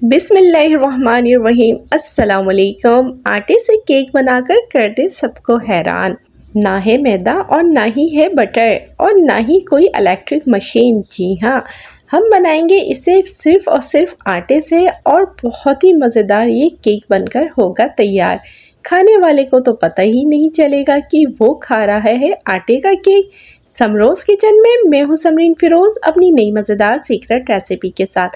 बिस्मिल्लाहिर्रहमानिर्रहीम। अस्सलाम वालेकुम। आटे से केक बनाकर कर दे सबको हैरान। ना है मैदा और ना ही है बटर और ना ही कोई इलेक्ट्रिक मशीन। जी हाँ, हम बनाएंगे इसे सिर्फ़ और सिर्फ आटे से और बहुत ही मज़ेदार ये केक बनकर होगा तैयार। खाने वाले को तो पता ही नहीं चलेगा कि वो खा रहा है आटे का केक। समरोज़ किचन में मैं हूँ समरीन फ़िरोज़, अपनी नई मज़ेदार सीक्रेट रेसिपी के साथ।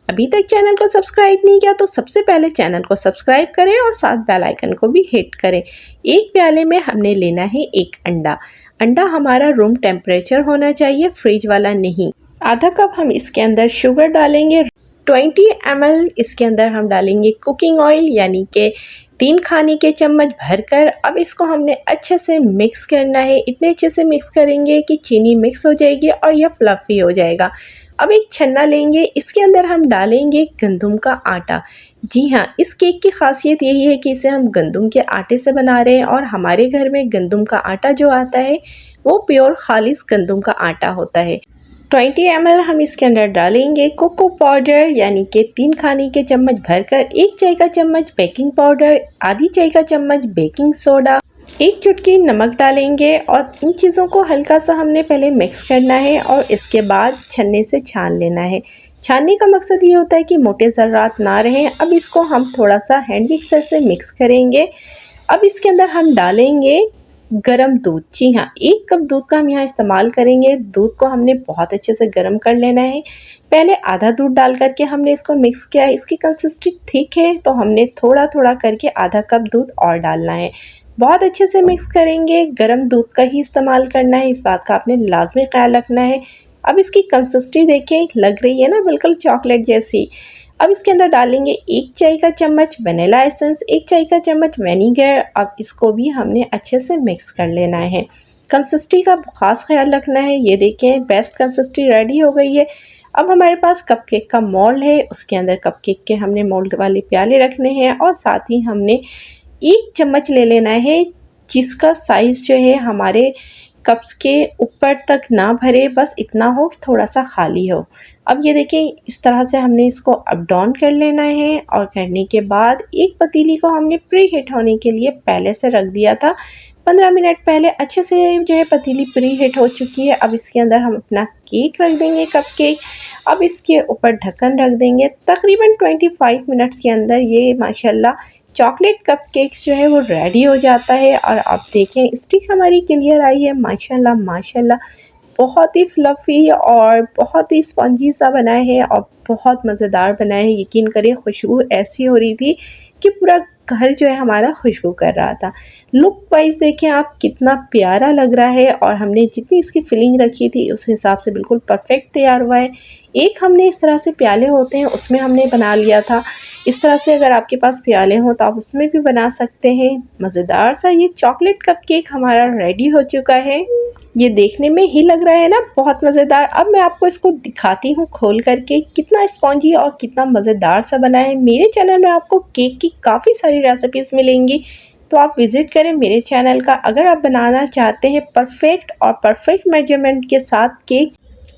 अभी तक चैनल को सब्सक्राइब नहीं किया तो सबसे पहले चैनल को सब्सक्राइब करें और साथ बेल आइकन को भी हिट करें। एक प्याले में हमने लेना है एक अंडा। अंडा हमारा रूम टेम्परेचर होना चाहिए, फ्रिज वाला नहीं। आधा कप हम इसके अंदर शुगर डालेंगे। 20 ml इसके अंदर हम डालेंगे कुकिंग ऑयल, यानी कि 3 खाने के चम्मच भरकर। अब इसको हमने अच्छे से मिक्स करना है। इतने अच्छे से मिक्स करेंगे कि चीनी मिक्स हो जाएगी और यह फ्लफ़ी हो जाएगा। अब एक छन्ना लेंगे, इसके अंदर हम डालेंगे गंदम का आटा। जी हाँ, इस केक की ख़ासियत यही है कि इसे हम गंदम के आटे से बना रहे हैं और हमारे घर में गंदम का आटा जो आता है वो प्योर खालिस गंदम का आटा होता है। 20 ml हम इसके अंदर डालेंगे कोको पाउडर, यानी कि 3 खाने के चम्मच भरकर। 1 चाय का चम्मच बेकिंग पाउडर, आधी चाय का चम्मच बेकिंग सोडा, 1 चुटकी नमक डालेंगे और इन चीज़ों को हल्का सा हमने पहले मिक्स करना है और इसके बाद छन्ने से छान लेना है। छानने का मकसद ये होता है कि मोटे ज़र्रात ना रहें। अब इसको हम थोड़ा सा हैंड मिक्सर से मिक्स करेंगे। अब इसके अंदर हम डालेंगे गरम दूध। जी हाँ, 1 कप दूध का हम यहाँ इस्तेमाल करेंगे। दूध को हमने बहुत अच्छे से गर्म कर लेना है। पहले आधा दूध डाल करके हमने इसको मिक्स किया। इसकी कंसिस्टेंसी ठीक है तो हमने थोड़ा थोड़ा करके आधा कप दूध और डालना है। बहुत अच्छे से मिक्स करेंगे। गरम दूध का ही इस्तेमाल करना है, इस बात का आपने लाजमी ख्याल रखना है। अब इसकी कंसिस्टेंसी देखें, लग रही है ना बिल्कुल चॉकलेट जैसी। अब इसके अंदर डालेंगे 1 चाय का चम्मच वनीला एसेंस, 1 चाय का चम्मच विनेगर। अब इसको भी हमने अच्छे से मिक्स कर लेना है। कंसिस्टेंसी का खास ख्याल रखना है। ये देखें, बेस्ट कंसिस्टेंसी रेडी हो गई है। अब हमारे पास कपकेक का मोल्ड है, उसके अंदर कपकेक के हमने मोल्ड वाले प्याले रखने हैं और साथ ही हमने 1 चम्मच ले लेना है जिसका साइज़ जो है हमारे कप्स के ऊपर तक ना भरे, बस इतना हो कि थोड़ा सा खाली हो। अब ये देखें, इस तरह से हमने इसको अप डाउन कर लेना है और करने के बाद एक पतीली को हमने प्री हीट होने के लिए पहले से रख दिया था। 15 मिनट पहले अच्छे से जो है पतीली प्री हीट हो चुकी है। अब इसके अंदर हम अपना केक रख देंगे, कपकेक। अब इसके ऊपर ढक्कन रख देंगे। तकरीबन 25 मिनट्स के अंदर ये माशाल्लाह चॉकलेट कपकेक्स जो है वो रेडी हो जाता है। और आप देखें, स्टिक हमारी क्लियर आई है माशाल्लाह माशाल्लाह। बहुत ही फ्लफ़ी और बहुत ही स्पंजी सा बना है और बहुत मज़ेदार बना है। यकीन करें, खुशबू ऐसी हो रही थी कि पूरा घर जो है हमारा खुशबू कर रहा था। लुक वाइज देखें आप, कितना प्यारा लग रहा है और हमने जितनी इसकी फिलिंग रखी थी उस हिसाब से बिल्कुल परफेक्ट तैयार हुआ है। एक हमने इस तरह से प्याले होते हैं उसमें हमने बना लिया था। इस तरह से अगर आपके पास प्याले हों तो आप उसमें भी बना सकते हैं। मज़ेदार सा ये चॉकलेट कपकेक हमारा रेडी हो चुका है। ये देखने में ही लग रहा है ना बहुत मज़ेदार। अब मैं आपको इसको दिखाती हूँ खोल करके, कितना स्पॉन्जी और कितना मज़ेदार सा बना है। मेरे चैनल में आपको केक की काफ़ी सारी रेसिपीज़ मिलेंगी, तो आप विज़िट करें मेरे चैनल का। अगर आप बनाना चाहते हैं परफेक्ट और परफेक्ट मेजरमेंट के साथ केक,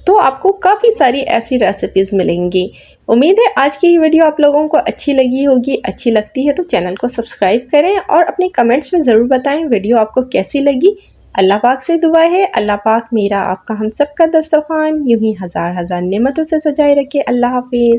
तो आपको काफ़ी सारी ऐसी रेसिपीज़ मिलेंगी। उम्मीद है आज की ये वीडियो आप लोगों को अच्छी लगी होगी। अच्छी लगती है तो चैनल को सब्सक्राइब करें और अपने कमेंट्स में ज़रूर बताएं वीडियो आपको कैसी लगी। अल्लाह पाक से दुआ है, अल्लाह पाक मेरा आपका हम सब का दस्तरखान यूं ही हज़ार हज़ार नेमतों से सजाए रखे। अल्लाह हाफिज़।